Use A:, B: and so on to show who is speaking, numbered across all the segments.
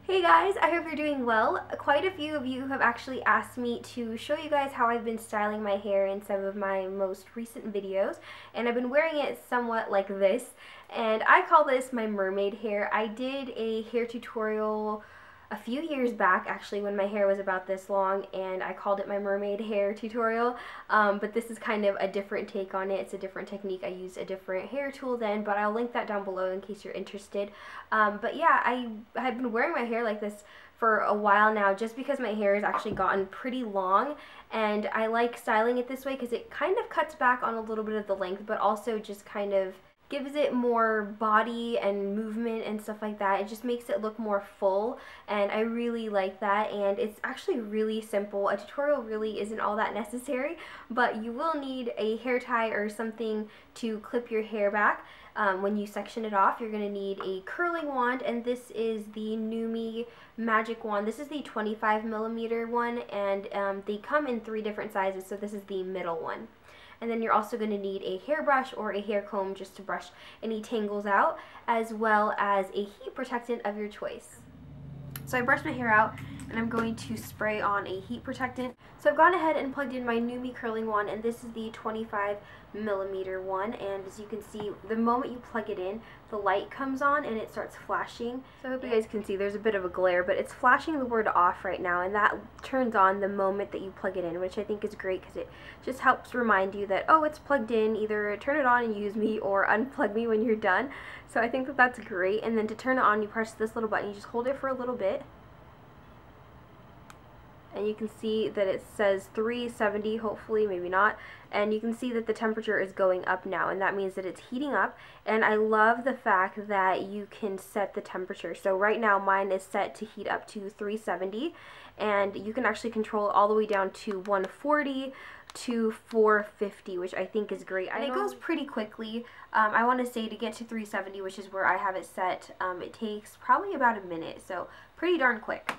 A: Hey guys, I hope you're doing well. Quite a few of you have actually asked me to show you guys how I've been styling my hair in some of my most recent videos, and I've been wearing it somewhat like this, and I call this my mermaid hair. I did a hair tutorial a few years back actually when my hair was about this long, and I called it my mermaid hair tutorial, but this is kind of a different take on it. It's a different technique. I used a different hair tool then, but I'll link that down below in case you're interested. But yeah, I have been wearing my hair like this for a while now just because my hair has actually gotten pretty long, and I like styling it this way because it kind of cuts back on a little bit of the length, but also just kind of gives it more body and movement and stuff like that. It just makes it look more full, and I really like that. And it's actually really simple. A tutorial really isn't all that necessary, but you will need a hair tie or something to clip your hair back. When you section it off, you're going to need a curling wand, and this is the Nume magic wand. This is the 25mm one, and they come in 3 different sizes, so this is the middle one. And then you're also going to need a hairbrush or a hair comb just to brush any tangles out, as well as a heat protectant of your choice. So I brushed my hair out, and I'm going to spray on a heat protectant. So I've gone ahead and plugged in my Nume curling wand, and this is the 25mm one, and as you can see, the moment you plug it in, the light comes on and it starts flashing. So I hope you guys can see there's a bit of a glare, but it's flashing the word off right now, and that turns on the moment that you plug it in, which I think is great because it just helps remind you that, oh, it's plugged in, either turn it on and use me or unplug me when you're done. So I think that that's great. And then to turn it on, you press this little button, you just hold it for a little bit, and you can see that it says 370, hopefully, maybe not, and you can see that the temperature is going up now, and that means that it's heating up. And I love the fact that you can set the temperature. So right now mine is set to heat up to 370, and you can actually control it all the way down to 140 to 450, which I think is great. And it goes pretty quickly. I want to say to get to 370, which is where I have it set, it takes probably about a minute, so pretty darn quick.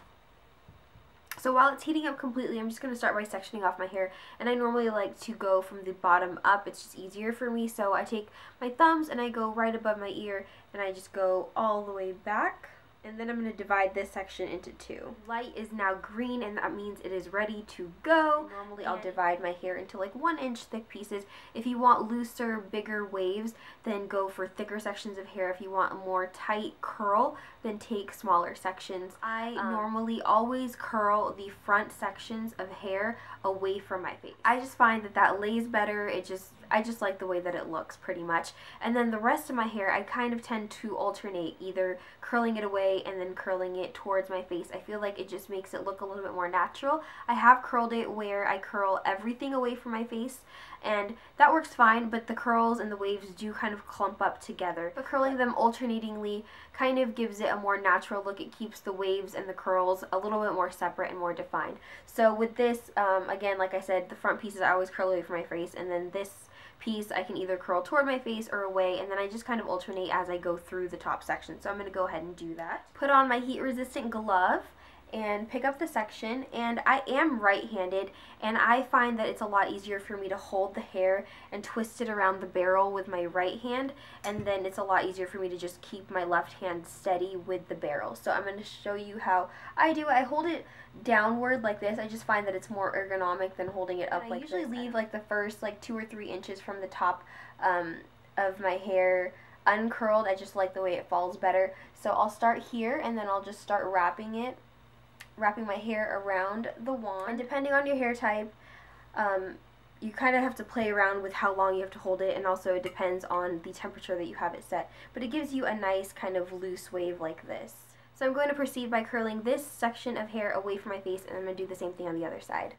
A: So while it's heating up completely, I'm just going to start by sectioning off my hair, and I normally like to go from the bottom up. It's just easier for me, so I take my thumbs and I go right above my ear, and I just go all the way back. And then I'm going to divide this section into 2. Light is now green, and that means it is ready to go. Normally I'll divide my hair into like 1-inch thick pieces. If you want looser, bigger waves, then go for thicker sections of hair. If you want a more tight curl, then take smaller sections. I normally always curl the front sections of hair away from my face. I just find that that lays better. I just like the way that it looks pretty much. And then the rest of my hair, I kind of tend to alternate, either curling it away and then curling it towards my face. I feel like it just makes it look a little bit more natural. I have curled it where I curl everything away from my face, and that works fine, but the curls and the waves do kind of clump up together. But curling them alternatingly kind of gives it a more natural look. It keeps the waves and the curls a little bit more separate and more defined. So with this, again, like I said, the front pieces I always curl away from my face, and then this piece I can either curl toward my face or away, and then I just kind of alternate as I go through the top section. So I'm going to go ahead and do that. Put on my heat resistant glove and pick up the section, and I am right-handed, and I find that it's a lot easier for me to hold the hair and twist it around the barrel with my right hand, and then it's a lot easier for me to just keep my left hand steady with the barrel. So I'm going to show you how I do it. I hold it downward like this. I just find that it's more ergonomic than holding it up like this. I usually leave like the first like 2 or 3 inches from the top of my hair uncurled. I just like the way it falls better. So I'll start here, and then I'll just start wrapping my hair around the wand. And depending on your hair type, you kind of have to play around with how long you have to hold it, and also it depends on the temperature that you have it set. But it gives you a nice kind of loose wave like this. So I'm going to proceed by curling this section of hair away from my face, and I'm going to do the same thing on the other side.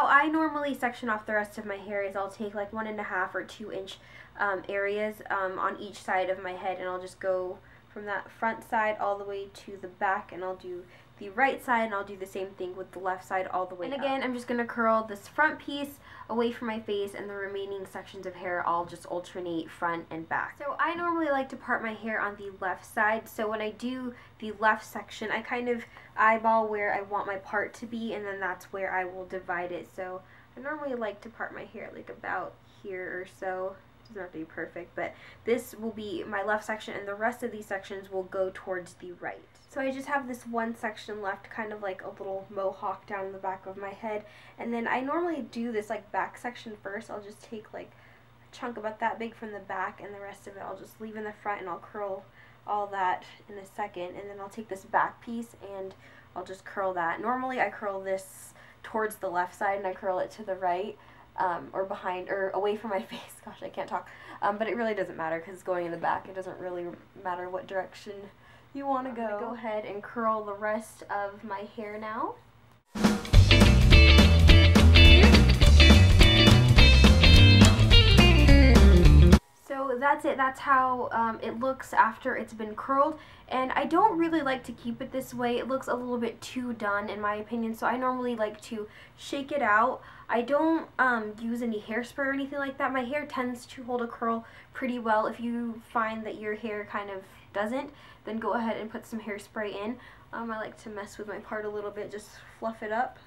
A: I normally section off the rest of my hair is I'll take like 1.5 or 2-inch areas on each side of my head, and I'll just go from that front side all the way to the back, and I'll do the right side, and I'll do the same thing with the left side all the way up. And again, I'm just going to curl this front piece away from my face, and the remaining sections of hair I'll just alternate front and back. So I normally like to part my hair on the left side, so when I do the left section, I kind of eyeball where I want my part to be, and then that's where I will divide it. So I normally like to part my hair like about here or so. It doesn't have to be perfect, but this will be my left section and the rest of these sections will go towards the right. So I just have this one section left, kind of like a little mohawk down the back of my head. And then I normally do this like back section first. I'll just take like a chunk about that big from the back, and the rest of it I'll just leave in the front, and I'll curl all that in a second. And then I'll take this back piece and I'll just curl that. Normally I curl this towards the left side and I curl it to the right, or behind, or away from my face. Gosh, I can't talk. But it really doesn't matter because it's going in the back. It doesn't really matter what direction you want to go. Go ahead and curl the rest of my hair now. So that's it. That's how it looks after it's been curled, and I don't really like to keep it this way. It looks a little bit too done in my opinion, so I normally like to shake it out. I don't use any hairspray or anything like that. My hair tends to hold a curl pretty well. If you find that your hair kind of doesn't, then go ahead and put some hairspray in. I like to mess with my part a little bit, just fluff it up.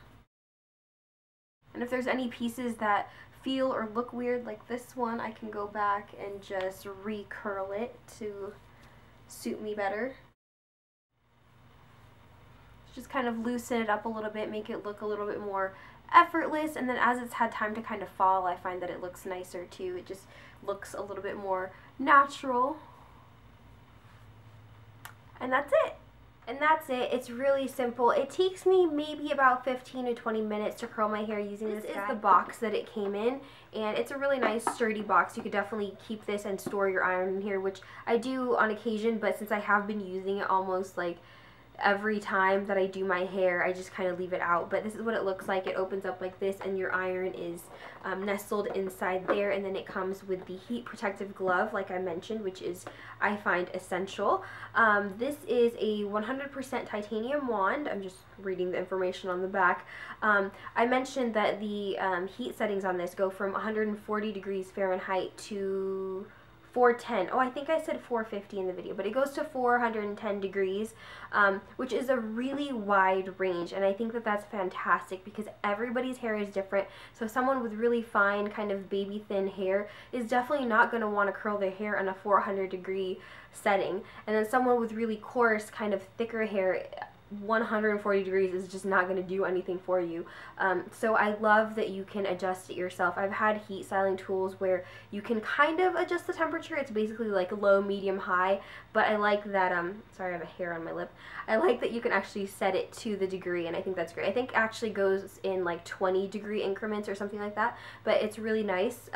A: And if there's any pieces that feel or look weird, like this one, I can go back and just re-curl it to suit me better. Just kind of loosen it up a little bit, make it look a little bit more effortless, and then as it's had time to kind of fall, I find that it looks nicer too. It just looks a little bit more natural. And that's it. And that's it. It's really simple. It takes me maybe about 15 to 20 minutes to curl my hair using this guy. This is the box that it came in, and it's a really nice sturdy box. You could definitely keep this and store your iron in here, which I do on occasion, but since I have been using it almost like every time that I do my hair, I just kind of leave it out. But this is what it looks like. It opens up like this, and your iron is nestled inside there, and then it comes with the heat protective glove, like I mentioned, which is, I find, essential. This is a 100% titanium wand. I'm just reading the information on the back. I mentioned that the heat settings on this go from 140 degrees Fahrenheit to 410. Oh, I think I said 450 in the video, but it goes to 410 degrees, which is a really wide range, and I think that that's fantastic because everybody's hair is different. So someone with really fine, kind of baby thin hair is definitely not going to want to curl their hair in a 400 degree setting, and then someone with really coarse, kind of thicker hair, 140 degrees is just not going to do anything for you. So I love that you can adjust it yourself. I've had heat styling tools where you can kind of adjust the temperature. It's basically like low, medium, high, but I like that, sorry, I have a hair on my lip. I like that you can actually set it to the degree, and I think that's great. I think it actually goes in like 20 degree increments or something like that, but it's really nice.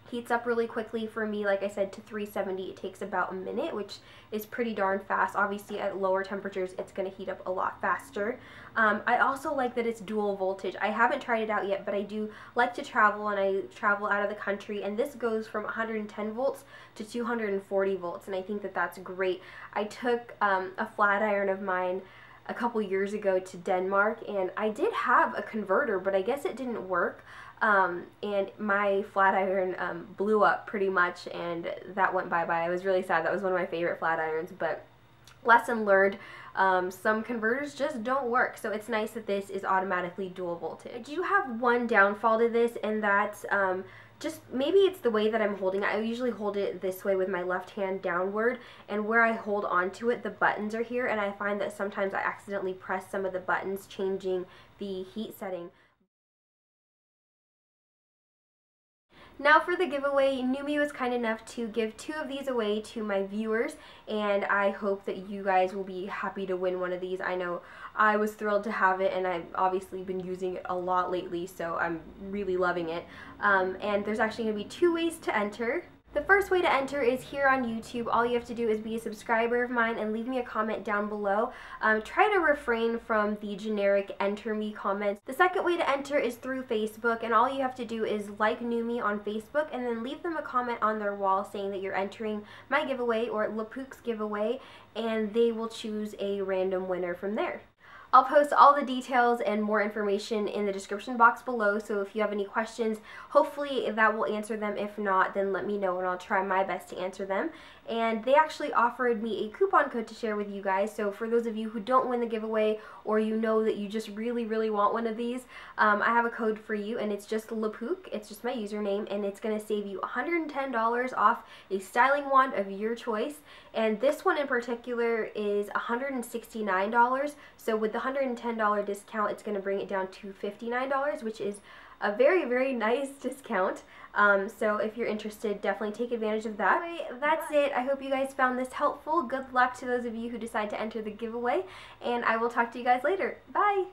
A: Heats up really quickly for me, like I said, to 370. It takes about a minute, which is pretty darn fast. Obviously, at lower temperatures, it's going to heat up a lot faster. I also like that it's dual voltage. I haven't tried it out yet, but I do like to travel, and I travel out of the country, and this goes from 110 volts to 240 volts, and I think that that's great. I took a flat iron of mine a couple years ago to Denmark, and I did have a converter, but I guess it didn't work. And my flat iron blew up pretty much, and that went bye-bye. I was really sad. That was one of my favorite flat irons, but lesson learned. Some converters just don't work, so it's nice that this is automatically dual voltage. I do have one downfall to this, and that's just maybe it's the way that I'm holding it. I usually hold it this way with my left hand downward, and where I hold onto it, the buttons are here, and I find that sometimes I accidentally press some of the buttons, changing the heat setting. Now for the giveaway, Nume was kind enough to give 2 of these away to my viewers, and I hope that you guys will be happy to win one of these. I know I was thrilled to have it, and I've obviously been using it a lot lately, so I'm really loving it. And there's actually going to be 2 ways to enter. The first way to enter is here on YouTube. All you have to do is be a subscriber of mine and leave me a comment down below. Try to refrain from the generic enter me comments. The second way to enter is through Facebook, and all you have to do is like Nume on Facebook and then leave them a comment on their wall saying that you're entering my giveaway or Lapook's giveaway, and they will choose a random winner from there. I'll post all the details and more information in the description box below, so if you have any questions, hopefully that will answer them. If not, then let me know and I'll try my best to answer them. And they actually offered me a coupon code to share with you guys, so for those of you who don't win the giveaway, or you know that you just really want one of these, I have a code for you, and it's just Lapook. It's just my username, and it's going to save you $110 off a styling wand of your choice. And this one in particular is $169, so with the $110 discount, it's going to bring it down to $59, which is a very nice discount. So if you're interested, definitely take advantage of that. Anyway, that's it. I hope you guys found this helpful. Good luck to those of you who decide to enter the giveaway, and I will talk to you guys later. Bye!